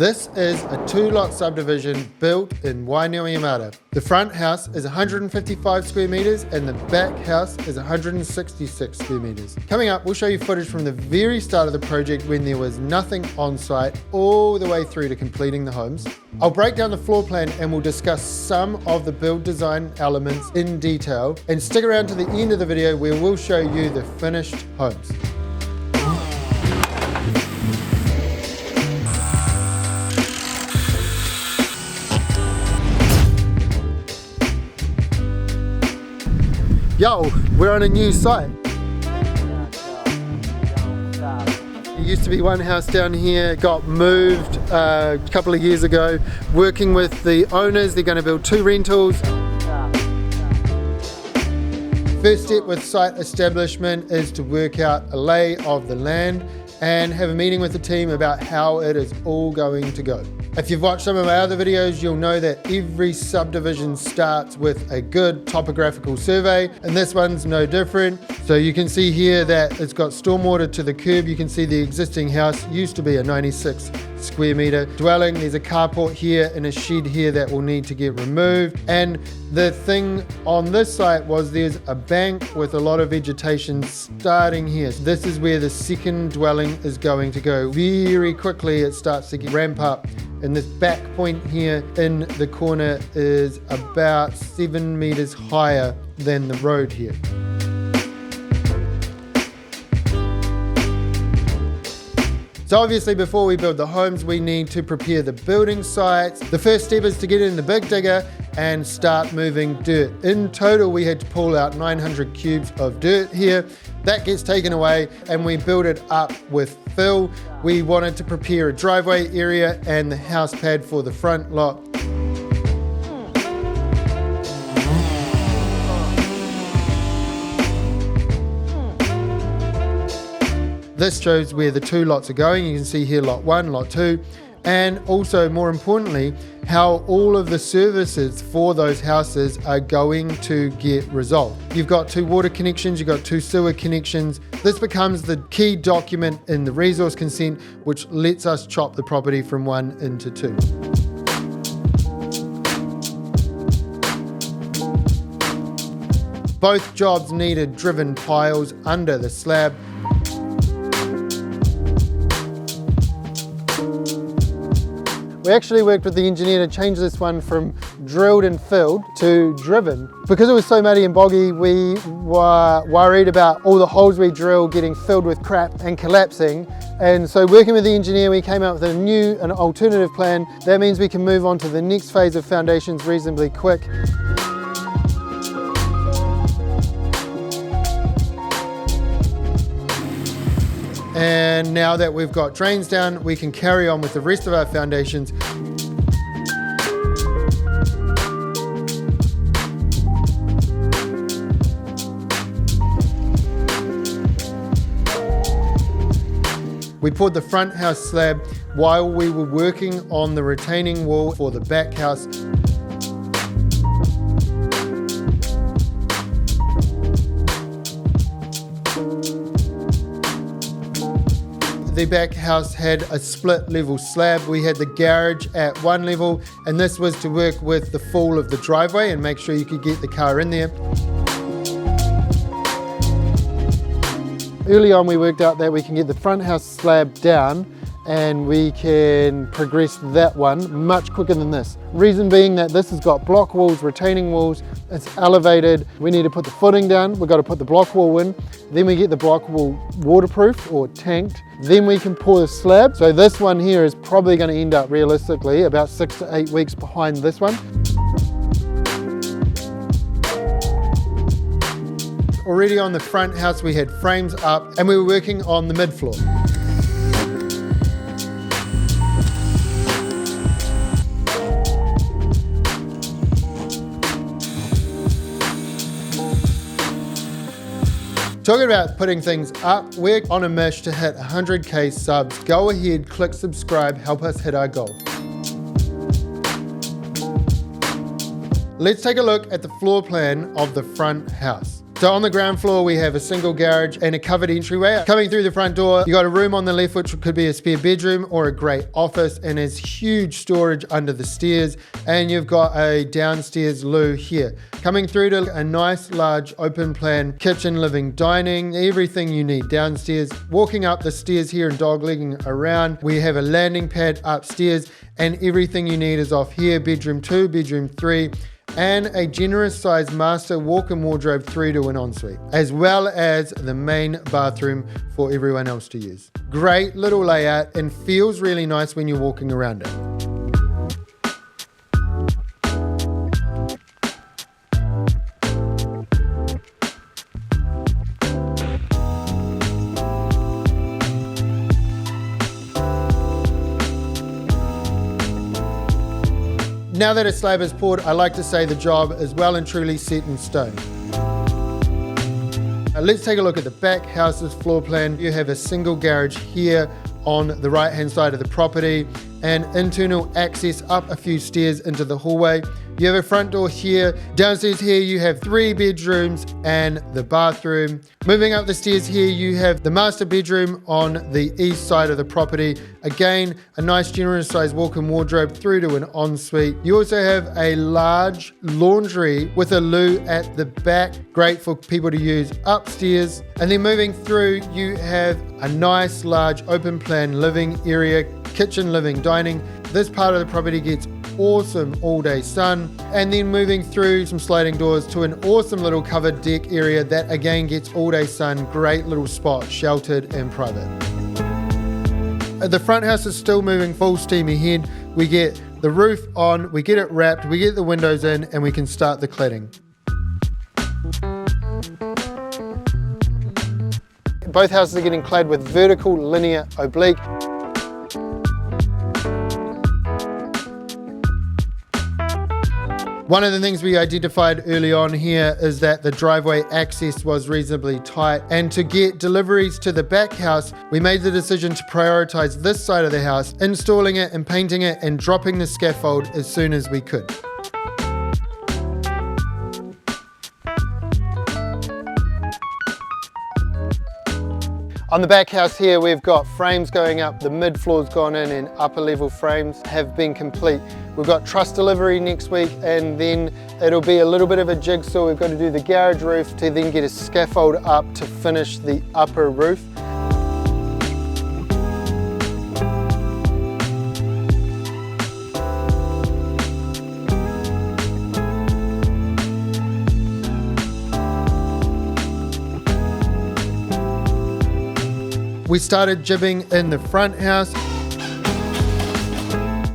This is a 2-lot subdivision built in Wainuiomata. The front house is 155 square metres and the back house is 166 square metres. Coming up, we'll show you footage from the very start of the project when there was nothing on site all the way through to completing the homes. I'll break down the floor plan and we'll discuss some of the build design elements in detail, and stick around to the end of the video where we'll show you the finished homes. Yo, we're on a new site. There used to be one house down here, got moved a couple of years ago. Working with the owners, they're going to build 2 rentals. First step with site establishment is to work out a lay of the land and have a meeting with the team about how it is all going to go. If you've watched some of my other videos, you'll know that every subdivision starts with a good topographical survey, and this one's no different. So you can see here that it's got stormwater to the curb. You can see the existing house used to be a 96 square metre dwelling. There's a carport here and a shed here that will need to get removed. And the thing on this site was there's a bank with a lot of vegetation starting here. This is where the second dwelling is going to go. Very quickly it starts to ramp up. And this back point here in the corner is about 7 metres higher than the road here. So obviously before we build the homes, we need to prepare the building sites. The first step is to get in the big digger and start moving dirt. In total, we had to pull out 900 cubes of dirt here. That gets taken away and we build it up with fill. We wanted to prepare a driveway area and the house pad for the front lot. This shows where the 2 lots are going. You can see here lot 1, lot 2, and also more importantly, how all of the services for those houses are going to get resolved. You've got 2 water connections, you've got 2 sewer connections. This becomes the key document in the resource consent, which lets us chop the property from 1 into 2. Both jobs needed driven piles under the slab. We actually worked with the engineer to change this one from drilled and filled to driven. Because it was so muddy and boggy, we were worried about all the holes we drilled getting filled with crap and collapsing. And so working with the engineer, we came up with an alternative plan. That means we can move on to the next phase of foundations reasonably quick. And now that we've got drains down, we can carry on with the rest of our foundations. We poured the front house slab while we were working on the retaining wall for the back house. The back house had a split level slab. We had the garage at one level, and this was to work with the fall of the driveway and make sure you could get the car in there. Early on we worked out that we can get the front house slab down and we can progress that one much quicker than this. Reason being that this has got block walls, retaining walls, it's elevated. We need to put the footing down, we've got to put the block wall in, then we get the block wall waterproof or tanked, then we can pour the slab. So this one here is probably going to end up realistically about 6 to 8 weeks behind this one. Already on the front house we had frames up and we were working on the mid-floor. Talking about putting things up, we're on a mission to hit 100k subs. Go ahead, click subscribe, help us hit our goal. Let's take a look at the floor plan of the front house. So on the ground floor, we have a single garage and a covered entryway. Coming through the front door, you got a room on the left, which could be a spare bedroom or a great office, and there's huge storage under the stairs. And you've got a downstairs loo here. Coming through to a nice, large, open plan kitchen, living, dining, everything you need downstairs. Walking up the stairs here and doglegging around, we have a landing pad upstairs, and everything you need is off here. Bedroom 2, bedroom 3, and a generous sized master walk-in wardrobe through to an ensuite, as well as the main bathroom for everyone else to use. Great little layout and feels really nice when you're walking around it. Now that a slab is poured, I like to say the job is well and truly set in stone. Let's take a look at the back house's floor plan. You have a single garage here on the right hand side of the property, and internal access up a few stairs into the hallway. You have a front door here. Downstairs here you have 3 bedrooms and the bathroom. Moving up the stairs here you have the master bedroom on the east side of the property. Again, a nice generous sized walk-in wardrobe through to an ensuite. You also have a large laundry with a loo at the back, great for people to use upstairs. And then moving through you have a nice large open plan living area, kitchen, living, dining. This part of the property gets awesome all-day sun. And then moving through some sliding doors to an awesome little covered deck area that again gets all-day sun. Great little spot, sheltered and private. The front house is still moving full steam ahead. We get the roof on, we get it wrapped, we get the windows in, and we can start the cladding. Both houses are getting clad with vertical, linear, oblique. One of the things we identified early on here is that the driveway access was reasonably tight, and to get deliveries to the back house, we made the decision to prioritize this side of the house, installing it and painting it and dropping the scaffold as soon as we could. On the back house here, we've got frames going up, the mid floor's gone in, and upper level frames have been complete. We've got truss delivery next week, and then it'll be a little bit of a jigsaw. We've got to do the garage roof to then get a scaffold up to finish the upper roof. We started jibbing in the front house.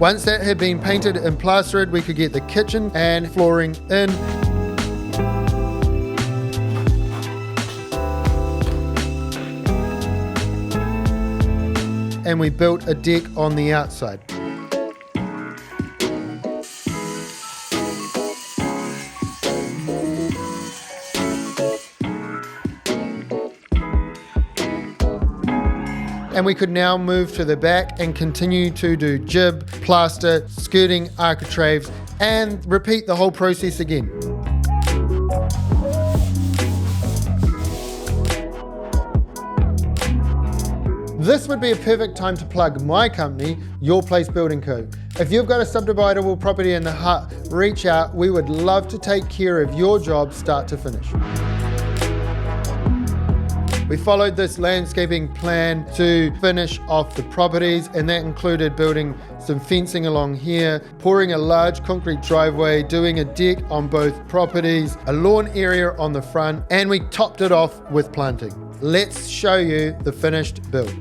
Once that had been painted and plastered, we could get the kitchen and flooring in. And we built a deck on the outside. And we could now move to the back and continue to do jib, plaster, skirting, architraves, and repeat the whole process again. This would be a perfect time to plug my company, Your Place Building Co. If you've got a subdividable property in the hut, reach out. We would love to take care of your job start to finish. We followed this landscaping plan to finish off the properties, and that included building some fencing along here, pouring a large concrete driveway, doing a deck on both properties, a lawn area on the front, and we topped it off with planting. Let's show you the finished build.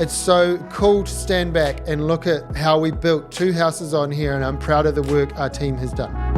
It's so cool to stand back and look at how we built 2 houses on here, and I'm proud of the work our team has done.